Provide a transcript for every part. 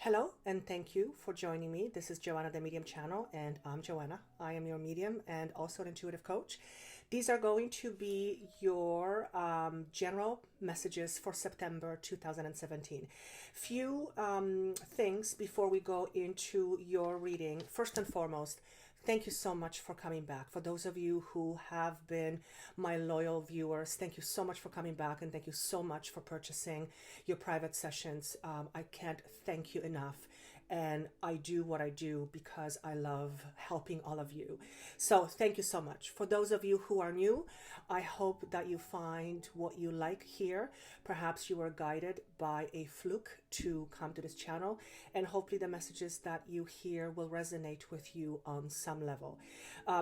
Hello, and thank you for joining me. This is Joanna, the Medium channel, and I'm Joanna. I am your medium and also an intuitive coach. These are going to be your general messages for September 2017. Few things before we go into your reading. First and foremost, thank you so much for coming back. For those of you who have been my loyal viewers, thank you so much for coming back, and thank you so much for purchasing your private sessions. I can't thank you enough. And I do what I do because I love helping all of you. So thank you so much. For those of you who are new, I hope that you find what you like here. Perhaps you were guided by a fluke to come to this channel, and hopefully the messages that you hear will resonate with you on some level.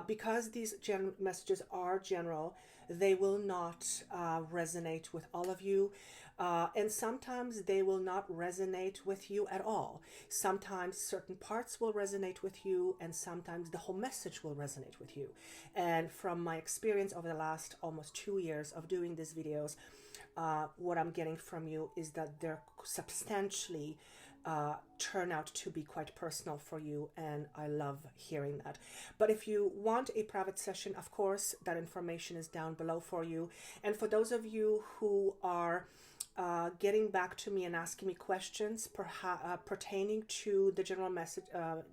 Because these messages are general, they will not resonate with all of you. And sometimes they will not resonate with you at all. Sometimes certain parts will resonate with you, and sometimes the whole message will resonate with you. And from my experience over the last almost 2 years of doing these videos, what I'm getting from you is that they're substantially turn out to be quite personal for you, and I love hearing that. But if you want a private session, of course, that information is down below for you. And for those of you who are getting back to me and asking me questions pertaining to the general message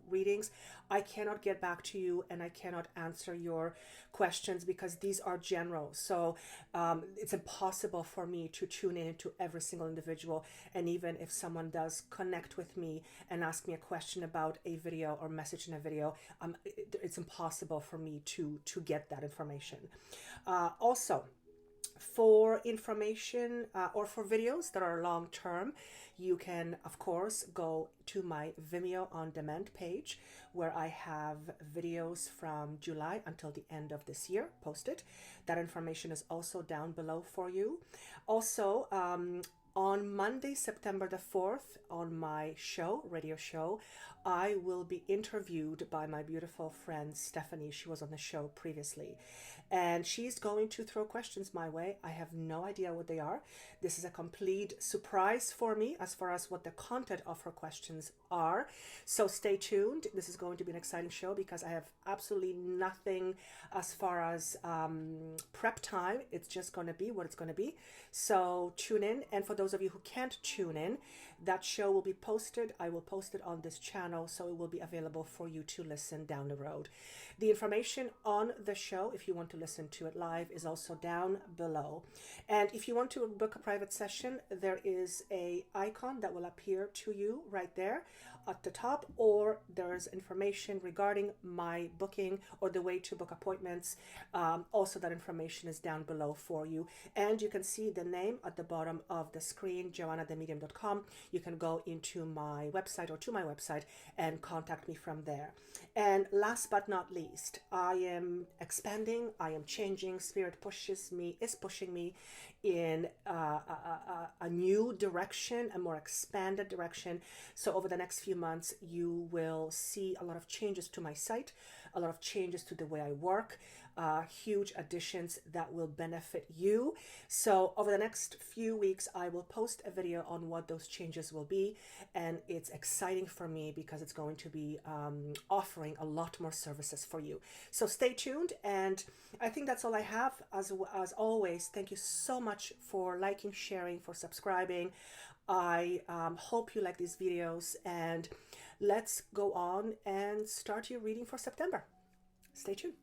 readings, I cannot get back to you and I cannot answer your questions because these are general. So it's impossible for me to tune in to every single individual. And even if someone does connect with me and ask me a question about a video or message in a video, it's impossible for me to get that information. Also, for information or for videos that are long term, you can of course go to my Vimeo On Demand page, where I have videos from July until the end of this year posted. That information is also down below for you. Also, on Monday, September the 4th, on my show, radio show, I will be interviewed by my beautiful friend Stephanie. She was on the show previously, and she's going to throw questions my way. I have no idea what they are. This is a complete surprise for me as far as what the content of her questions are. So stay tuned. This is going to be an exciting show because I have absolutely nothing as far as prep time. It's just going to be what it's going to be. So tune in. And for those of you who can't tune in, that show will be posted. I will post it on this channel, so it will be available for you to listen down the road. The information on the show, if you want to listen to it live, is also down below. And if you want to book a private session, there is a icon that will appear to you right there at the top, or there's information regarding my booking or the way to book appointments. Also, that information is down below for you. And you can see the name at the bottom of the screen, joannathemedium.com. You can go into my website or to my website and contact me from there. And last but not least, I am expanding, I am changing. Spirit is pushing me in a new direction, a more expanded direction. So over the next few months, you will see a lot of changes to my site, a lot of changes to the way I work, huge additions that will benefit you. So over the next few weeks, I will post a video on what those changes will be. And it's exciting for me because it's going to be offering a lot more services for you. So stay tuned. And I think that's all I have. As always, thank you so much for liking, sharing, for subscribing. I hope you like these videos, and let's go on and start your reading for September. Stay tuned.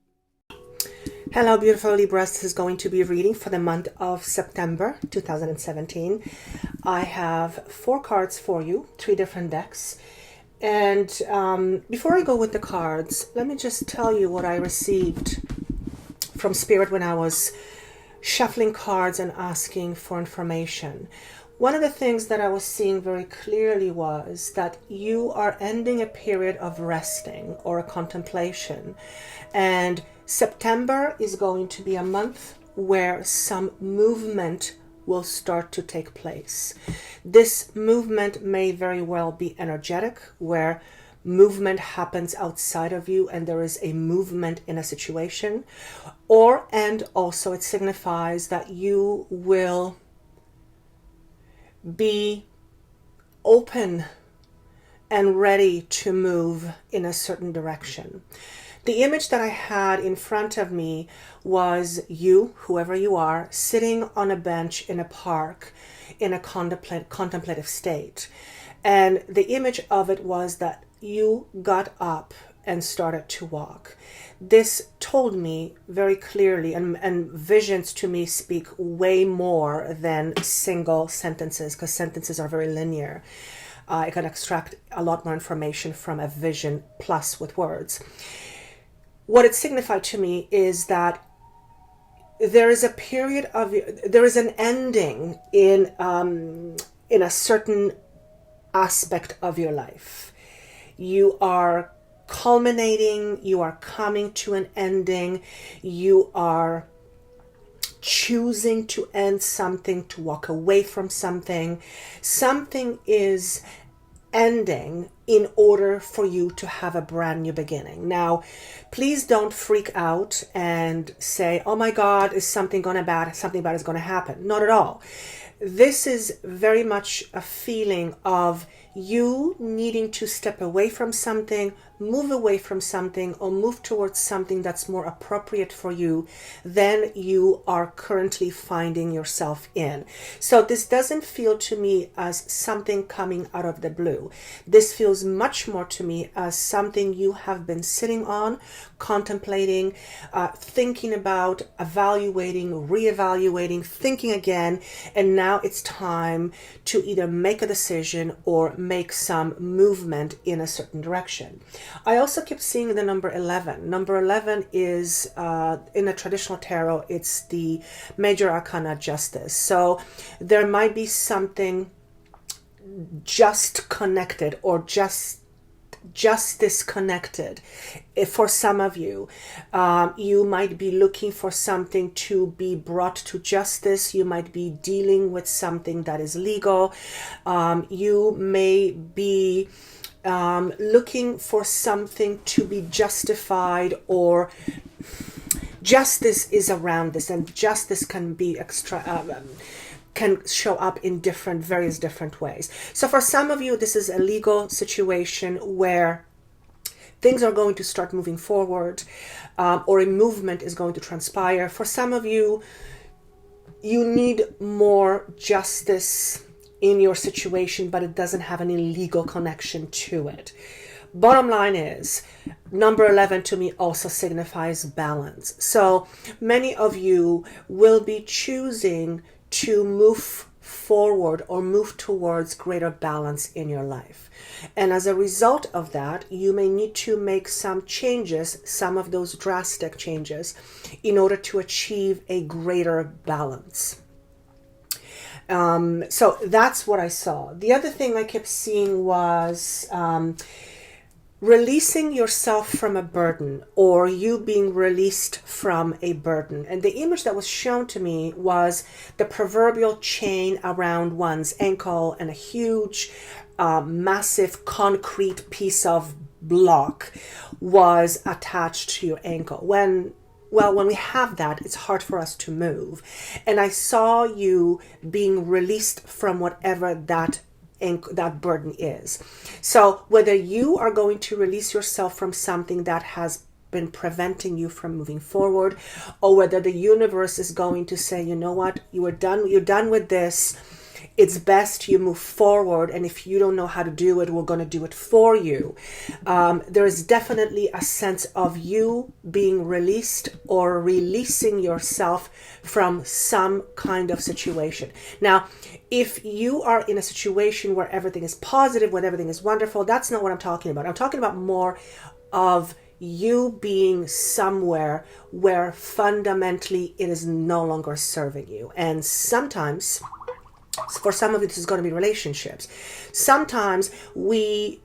Hello, beautiful Libras. This is going to be a reading for the month of September 2017. I have 4 cards for you, 3 different decks. And before I go with the cards, let me just tell you what I received from Spirit when I was shuffling cards and asking for information. One of the things that I was seeing very clearly was that you are ending a period of resting or a contemplation. And September is going to be a month where some movement will start to take place. This movement may very well be energetic, where movement happens outside of you and there is a movement in a situation, and also it signifies that you will be open and ready to move in a certain direction. The image that I had in front of me was you, whoever you are, sitting on a bench in a park in a contemplative state. And the image of it was that you got up and started to walk. This told me very clearly, and visions to me speak way more than single sentences, because sentences are very linear. I can extract a lot more information from a vision plus with words. What it signified to me is that there is an ending in a certain aspect of your life. You are culminating, you are coming to an ending, you are choosing to end something, to walk away from something. Something is ending in order for you to have a brand new beginning. Now, please don't freak out and say, oh my God, is something bad is going to happen. Not at all. This is very much a feeling of you needing to step away from something, move away from something, or move towards something that's more appropriate for you than you are currently finding yourself in. So this doesn't feel to me as something coming out of the blue. This feels much more to me as something you have been sitting on, contemplating, thinking about, evaluating, reevaluating, thinking again, and now it's time to either make a decision or make some movement in a certain direction. I also kept seeing the number 11. Number 11 is, in a traditional tarot, it's the major arcana justice. So there might be something just connected or just disconnected. For some of you, you might be looking for something to be brought to justice. You might be dealing with something that is legal. You may be looking for something to be justified, or justice is around this, and justice can be can show up in various different ways. So for some of you, this is a legal situation where things are going to start moving forward, or a movement is going to transpire. For some of you, you need more justice in your situation, but it doesn't have any legal connection to it. Bottom line is, number 11 to me also signifies balance. So many of you will be choosing to move forward or move towards greater balance in your life. And as a result of that, you may need to make some changes, some of those drastic changes, in order to achieve a greater balance. So that's what I saw. The other thing I kept seeing was releasing yourself from a burden, or you being released from a burden. And the image that was shown to me was the proverbial chain around one's ankle, and a huge, massive concrete piece of block was attached to your ankle. When we have that, it's hard for us to move. And I saw you being released from whatever that burden is. So whether you are going to release yourself from something that has been preventing you from moving forward, or whether the universe is going to say, you know what, you're done with this, it's best you move forward, and if you don't know how to do it, we're going to do it for you. There is definitely a sense of you being released or releasing yourself from some kind of situation. Now, if you are in a situation where everything is positive, when everything is wonderful, that's not what I'm talking about. I'm talking about more of you being somewhere where fundamentally it is no longer serving you. And sometimes, for some of you, this is going to be relationships. Sometimes we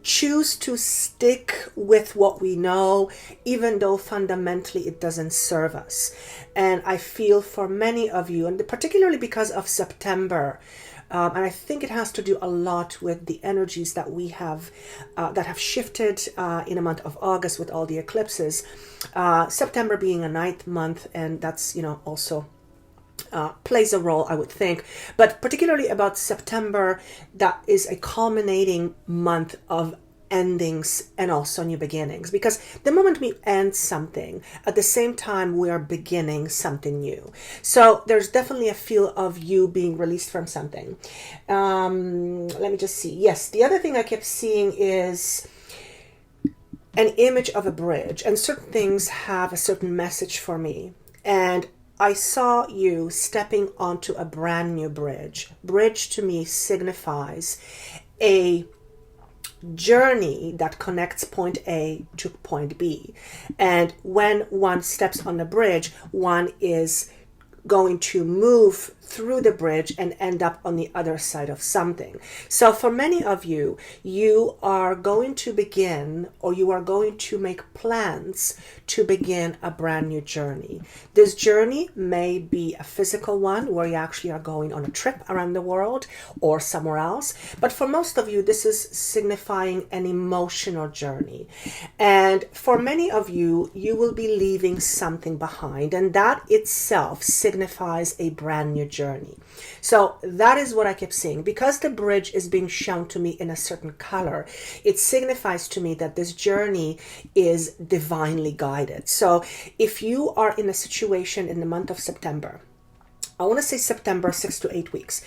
choose to stick with what we know, even though fundamentally it doesn't serve us. And I feel for many of you, and particularly because of September, and I think it has to do a lot with the energies that we have, that have shifted in the month of August with all the eclipses. September being a 9th month, and that's, also plays a role, I would think. But particularly about September, that is a culminating month of endings and also new beginnings, because the moment we end something, at the same time we are beginning something new. So there's definitely a feel of you being released from something. Let me just see. Yes, the other thing I kept seeing is an image of a bridge, and certain things have a certain message for me. And I saw you stepping onto a brand new bridge. Bridge to me signifies a journey that connects point A to point B. And when one steps on the bridge, one is going to move through the bridge and end up on the other side of something. So for many of you, you are going to begin, or you are going to make plans to begin a brand new journey. This journey may be a physical one where you actually are going on a trip around the world or somewhere else. But for most of you, this is signifying an emotional journey. And for many of you, you will be leaving something behind, and that itself signifies a brand new journey. So that is what I kept seeing. Because the bridge is being shown to me in a certain color, it signifies to me that this journey is divinely guided. So if you are in a situation in the month of September, I want to say September, 6 to 8 weeks.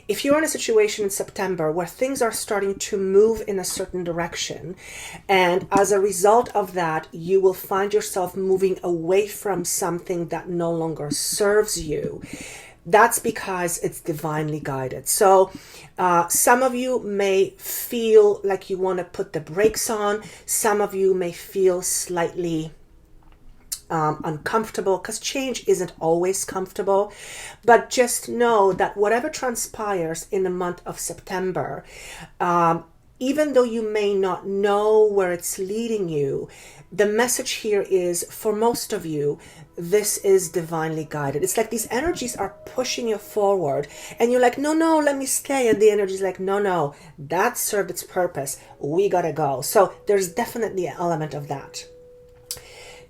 If you're in a situation in September where things are starting to move in a certain direction, and as a result of that, you will find yourself moving away from something that no longer serves you, that's because it's divinely guided. So some of you may feel like you want to put the brakes on. Some of you may feel slightly uncomfortable, because change isn't always comfortable. But just know that whatever transpires in the month of September, even though you may not know where it's leading you, the message here is, for most of you, this is divinely guided. It's like these energies are pushing you forward, and you're like, no, let me stay. And the energy is like, no, that served its purpose. We gotta go. So there's definitely an element of that.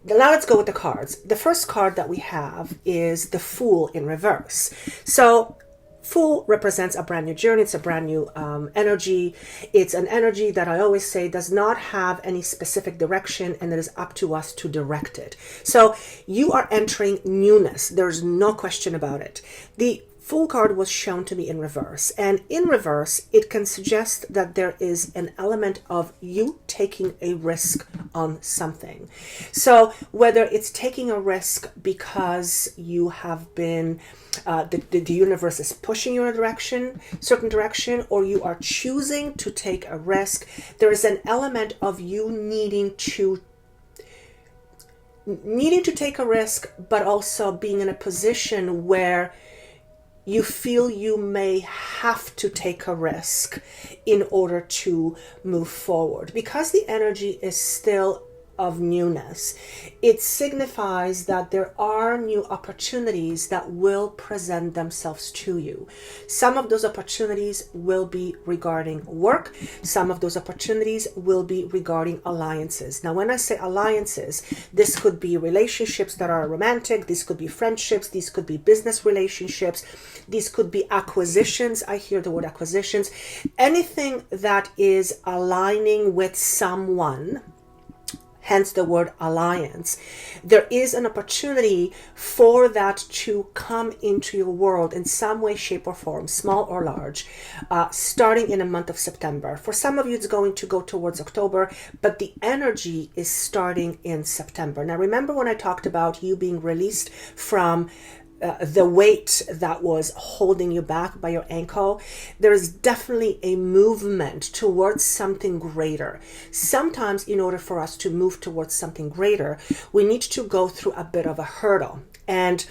Now let's go with the cards. The first card that we have is the Fool in reverse. So Fool represents a brand new journey. It's a brand new energy. It's an energy that I always say does not have any specific direction, and it is up to us to direct it. So you are entering newness. There's no question about it. The Fool card was shown to me in reverse, and in reverse it can suggest that there is an element of you taking a risk on something. So whether it's taking a risk because you have been the universe is pushing you in a certain direction, or you are choosing to take a risk, there is an element of you needing to take a risk, but also being in a position where you feel you may have to take a risk in order to move forward. Because the energy is still of newness, it signifies that there are new opportunities that will present themselves to you. Some of those opportunities will be regarding work. Some of those opportunities will be regarding alliances. Now, when I say alliances, this could be relationships that are romantic. These could be friendships. These could be business relationships. These could be acquisitions. I hear the word acquisitions. Anything that is aligning with someone, hence the word alliance. There is an opportunity for that to come into your world in some way, shape, or form, small or large, starting in the month of September. For some of you, it's going to go towards October, but the energy is starting in September. Now, remember when I talked about you being released from the weight that was holding you back by your ankle? There is definitely a movement towards something greater. Sometimes in order for us to move towards something greater, we need to go through a bit of a hurdle. And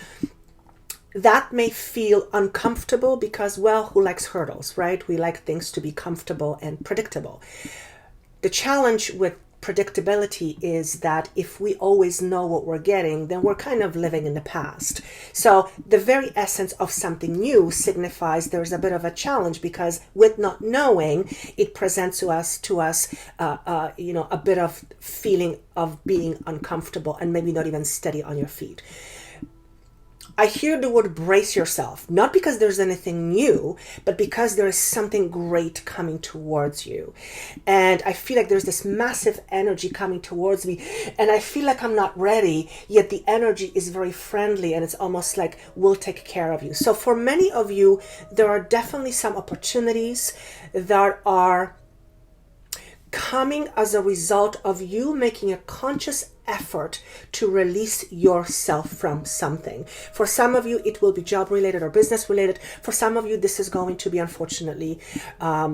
that may feel uncomfortable because, well, who likes hurdles, right? We like things to be comfortable and predictable. The challenge with predictability is that if we always know what we're getting, then we're kind of living in the past. So the very essence of something new signifies there's a bit of a challenge, because with not knowing, it presents to us a bit of feeling of being uncomfortable and maybe not even steady on your feet. I hear the word brace yourself, not because there's anything new, but because there is something great coming towards you. And I feel like there's this massive energy coming towards me, and I feel like I'm not ready, yet the energy is very friendly, and it's almost like we'll take care of you. So for many of you, there are definitely some opportunities that are coming as a result of you making a conscious effort to release yourself from something. For some of you, it will be job related or business related. For some of you, this is going to be, unfortunately, a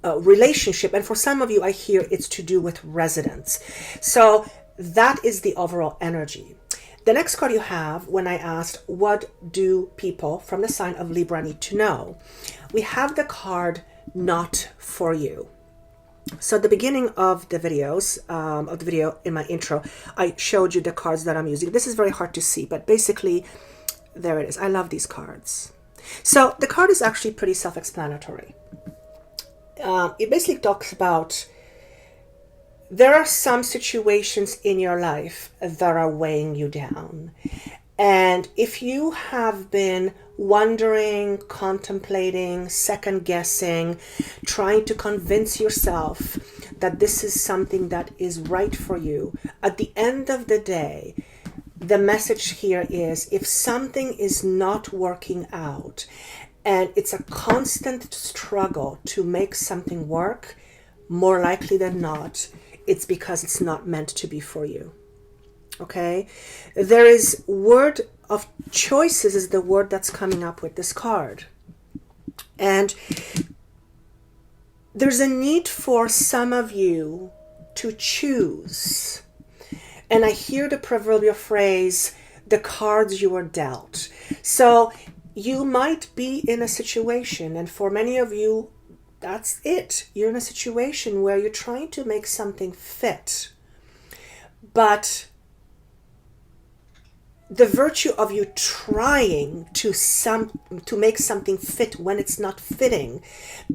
relationship. And for some of you, I hear it's to do with residence. So that is the overall energy. The next card you have, when I asked, what do people from the sign of Libra need to know? We have the card, not for you. So at the beginning of the videos, of the video in my intro, I showed you the cards that I'm using. This is very hard to see, but basically, there it is. I love these cards. So the card is actually pretty self-explanatory. It basically talks about there are some situations in your life that are weighing you down. And if you have been wondering, contemplating, second-guessing, trying to convince yourself that this is something that is right for you, at the end of the day, the message here is if something is not working out and it's a constant struggle to make something work, more likely than not, it's because it's not meant to be for you. Okay, there is word of choices is the word that's coming up with this card. And there's a need for some of you to choose. And I hear the proverbial phrase, the cards you are dealt. So you might be in a situation, and for many of you, that's it. You're in a situation where you're trying to make something fit. But the virtue of you trying to make something fit when it's not fitting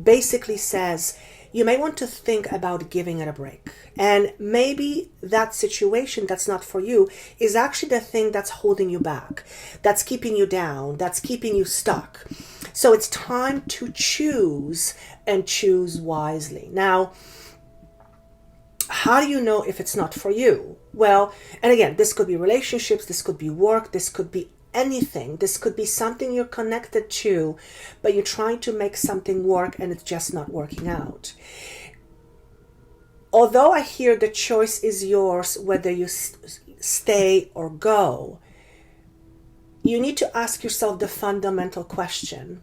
basically says you may want to think about giving it a break. And maybe that situation that's not for you is actually the thing that's holding you back, that's keeping you down, that's keeping you stuck. So it's time to choose, and choose wisely. Now, how do you know if it's not for you? Well, and again, this could be relationships, this could be work, this could be anything. This could be something you're connected to, but you're trying to make something work and it's just not working out. Although I hear the choice is yours, whether you stay or go, you need to ask yourself the fundamental question.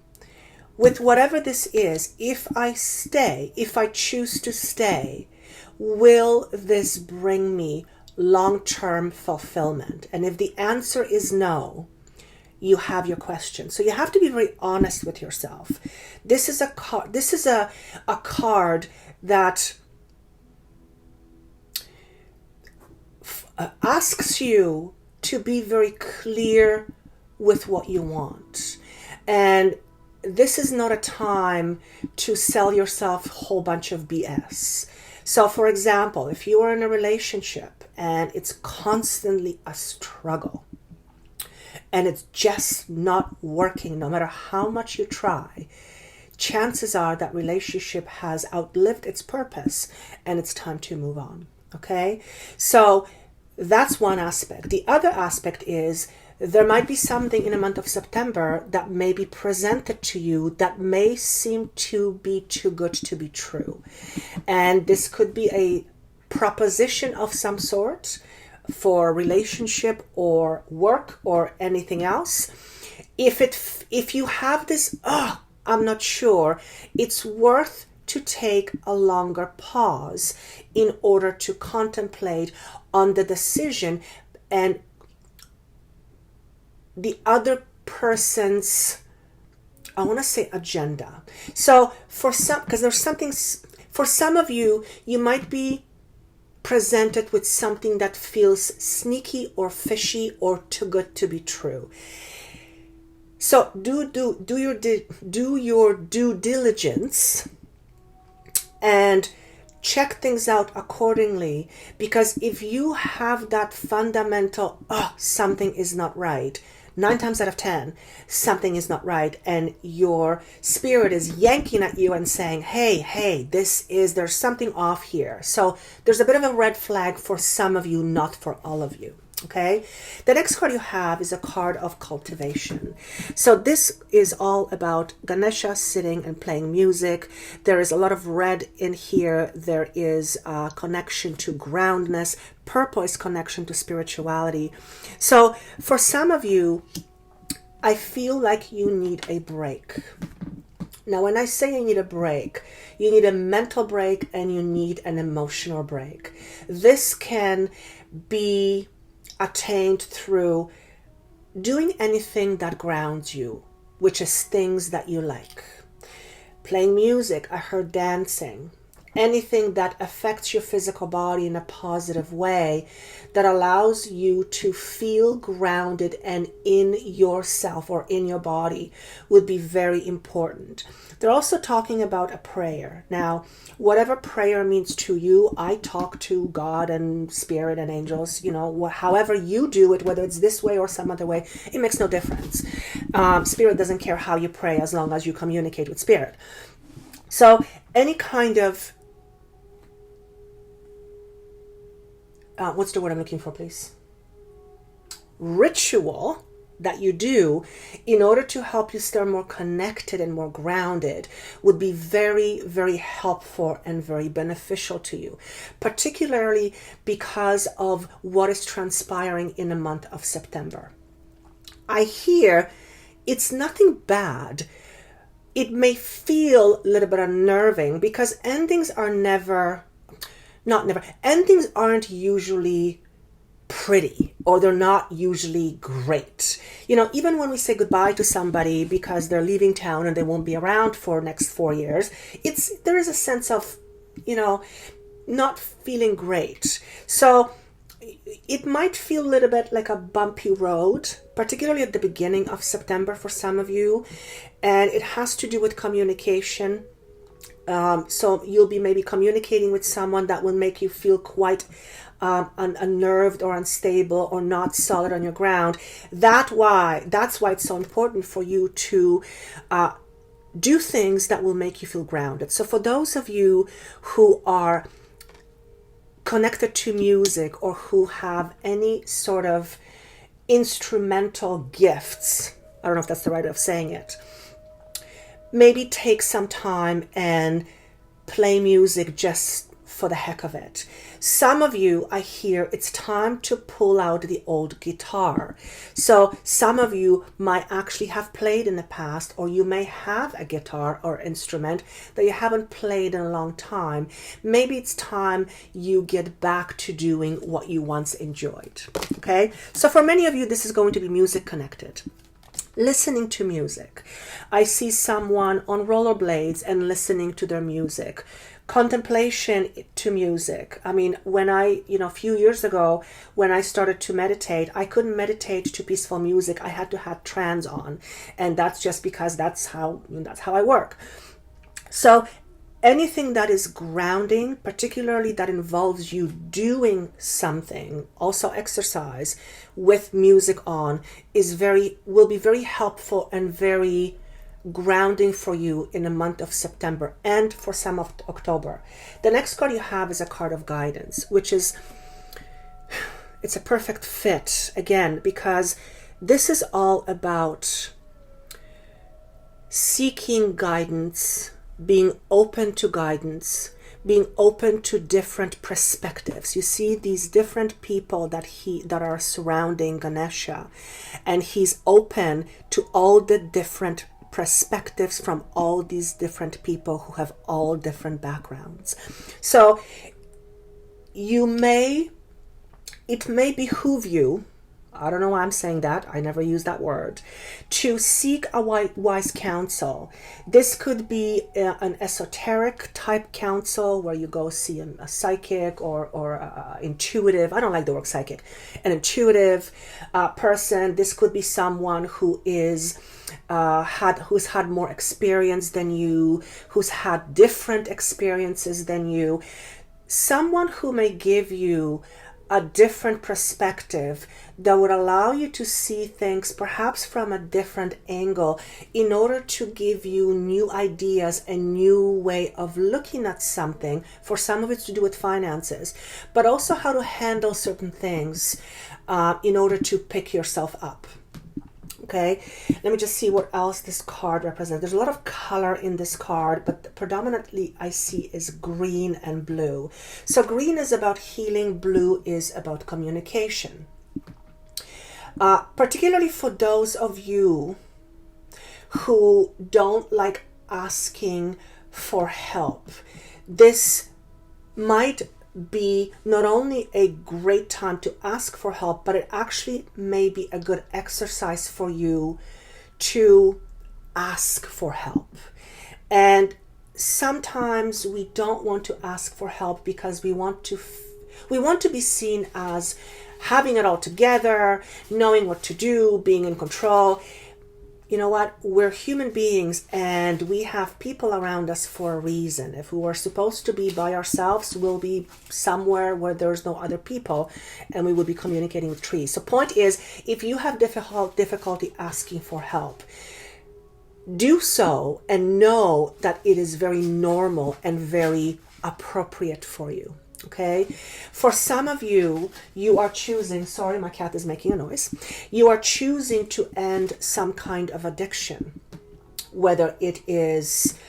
With whatever this is, if I stay, if I choose to stay, will this bring me long-term fulfillment? And if the answer is no, you have your question. So you have to be very honest with yourself. This is a card. This is a card that asks you to be very clear with what you want. And this is not a time to sell yourself a whole bunch of BS. So for example, if you are in a relationship and it's constantly a struggle and it's just not working, no matter how much you try, chances are that relationship has outlived its purpose and it's time to move on. Okay? So that's one aspect. The other aspect is there might be something in the month of September that may be presented to you that may seem to be too good to be true. And this could be a proposition of some sort for relationship or work or anything else. If you have this, I'm not sure, it's worth to take a longer pause in order to contemplate on the decision and the other person's, I want to say, agenda. So for some, because there's something, for some of you, you might be presented with something that feels sneaky or fishy or too good to be true. So do your due diligence and check things out accordingly, because if you have that fundamental, something is not right, 9 times out of 10, something is not right, and your spirit is yanking at you and saying, hey, there's something off here. So there's a bit of a red flag for some of you, not for all of you. Okay, the next card you have is a card of cultivation. So this is all about Ganesha sitting and playing music. There is a lot of red in here. There is a connection to groundness. Purple is connection to spirituality. So for some of you, I feel like you need a break. Now, when I say you need a break, you need a mental break and you need an emotional break. This can be attained through doing anything that grounds you, which is things that you like. Playing music, I heard dancing. Anything that affects your physical body in a positive way that allows you to feel grounded and in yourself or in your body would be very important. They're also talking about a prayer. Now, whatever prayer means to you, I talk to God and spirit and angels, however you do it, whether it's this way or some other way, it makes no difference. Spirit doesn't care how you pray as long as you communicate with spirit. So any kind of, what's the word I'm looking for, please? Ritual that you do in order to help you stay more connected and more grounded would be very, very helpful and very beneficial to you, particularly because of what is transpiring in the month of September. I hear it's nothing bad. It may feel a little bit unnerving because endings aren't usually pretty, or they're not usually great. Even when we say goodbye to somebody because they're leaving town and they won't be around for next 4 years, there is a sense of, not feeling great. So it might feel a little bit like a bumpy road, particularly at the beginning of September for some of you, and it has to do with communication. So you'll be maybe communicating with someone that will make you feel quite unnerved or unstable or not solid on your ground. That's why it's so important for you to do things that will make you feel grounded. So for those of you who are connected to music or who have any sort of instrumental gifts, I don't know if that's the right way of saying it, maybe take some time and play music just for the heck of it. Some of you, I hear it's time to pull out the old guitar. So some of you might actually have played in the past, or you may have a guitar or instrument that you haven't played in a long time. Maybe it's time you get back to doing what you once enjoyed. Okay? So for many of you, this is going to be music connected. Listening to music. I see someone on rollerblades and listening to their music. Contemplation to music. I mean, when a few years ago, when I started to meditate, I couldn't meditate to peaceful music. I had to have trance on, and that's just because that's how I work. So anything that is grounding, particularly that involves you doing something, also exercise with music on, will be very helpful and very grounding for you in the month of September and for some of October. The next card you have is a card of guidance, which is, it's a perfect fit again, because this is all about seeking guidance, being open to guidance, being open to different perspectives. You see these different people that are surrounding Ganesha, and he's open to all the different perspectives from all these different people who have all different backgrounds. So it may behoove you, I don't know why I'm saying that, I never use that word, to seek a wise counsel. This could be an esoteric type counsel where you go see a psychic or intuitive. I don't like the word psychic. An intuitive person. This could be someone who is who's had more experience than you, who's had different experiences than you. Someone who may give you a different perspective that would allow you to see things perhaps from a different angle in order to give you new ideas, a new way of looking at something. For some of it to do with finances, but also how to handle certain things in order to pick yourself up. Okay, let me just see what else this card represents. There's a lot of color in this card, but predominantly I see is green and blue. So green is about healing, blue is about communication. Particularly for those of you who don't like asking for help, this might be not only a great time to ask for help, but it actually may be a good exercise for you to ask for help. And sometimes we don't want to ask for help because we want to be seen as having it all together, knowing what to do, being in control. You know what? We're human beings and we have people around us for a reason. If we were supposed to be by ourselves, we'll be somewhere where there's no other people and we will be communicating with trees. So point is, if you have difficulty asking for help, do so and know that it is very normal and very appropriate for you. Okay, for some of you, you are choosing, sorry, my cat is making a noise. You are choosing to end some kind of addiction, whether it is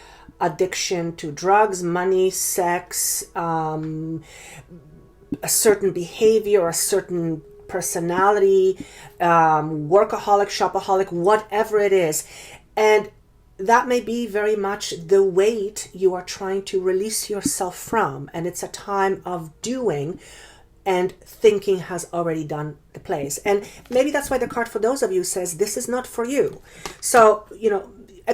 addiction to drugs, money, sex, a certain behavior, or a certain personality, workaholic, shopaholic, whatever it is. And that may be very much the weight you are trying to release yourself from. And it's a time of doing, and thinking has already done the place. And maybe that's why the card for those of you says, this is not for you. So, you know,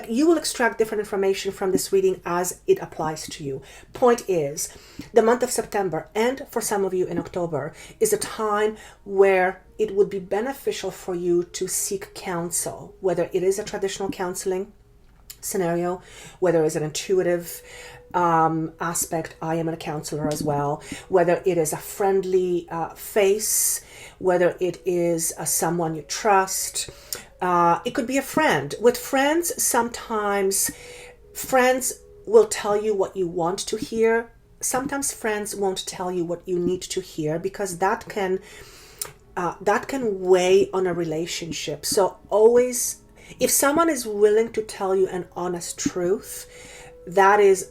you will extract different information from this reading as it applies to you. Point is, the month of September, and for some of you in October, is a time where it would be beneficial for you to seek counsel, whether it is a traditional counseling scenario, whether it's an intuitive aspect. I am a counselor as well. Whether it is a friendly face, whether it is someone you trust. It could be a friend. With friends, sometimes friends will tell you what you want to hear. Sometimes friends won't tell you what you need to hear, because that can weigh on a relationship. So always, if someone is willing to tell you an honest truth, that is,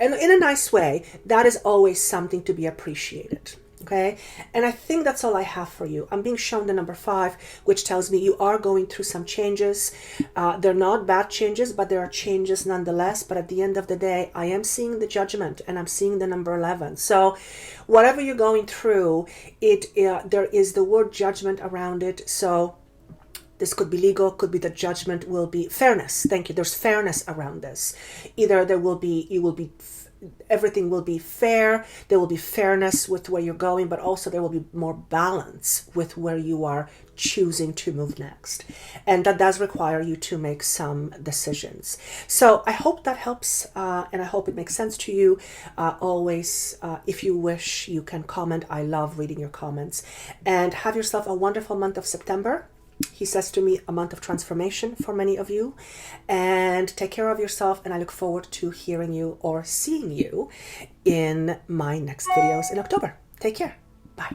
and in a nice way, that is always something to be appreciated. Okay, and I think that's all I have for you. I'm being shown the number 5, which tells me you are going through some changes. They're not bad changes, but there are changes nonetheless. But at the end of the day, I am seeing the judgment, and I'm seeing the number 11. So whatever you're going through, there is the word judgment around it. So this could be legal, could be the judgment will be fairness. Thank you. There's fairness around this. Either everything will be fair, there will be fairness with where you're going, but also there will be more balance with where you are choosing to move next. And that does require you to make some decisions. So I hope that helps, and I hope it makes sense to you. Always, if you wish, you can comment. I love reading your comments. And have yourself a wonderful month of September. He says to me, a month of transformation for many of you. And take care of yourself, and I look forward to hearing you or seeing you in my next videos in October. Take care. Bye.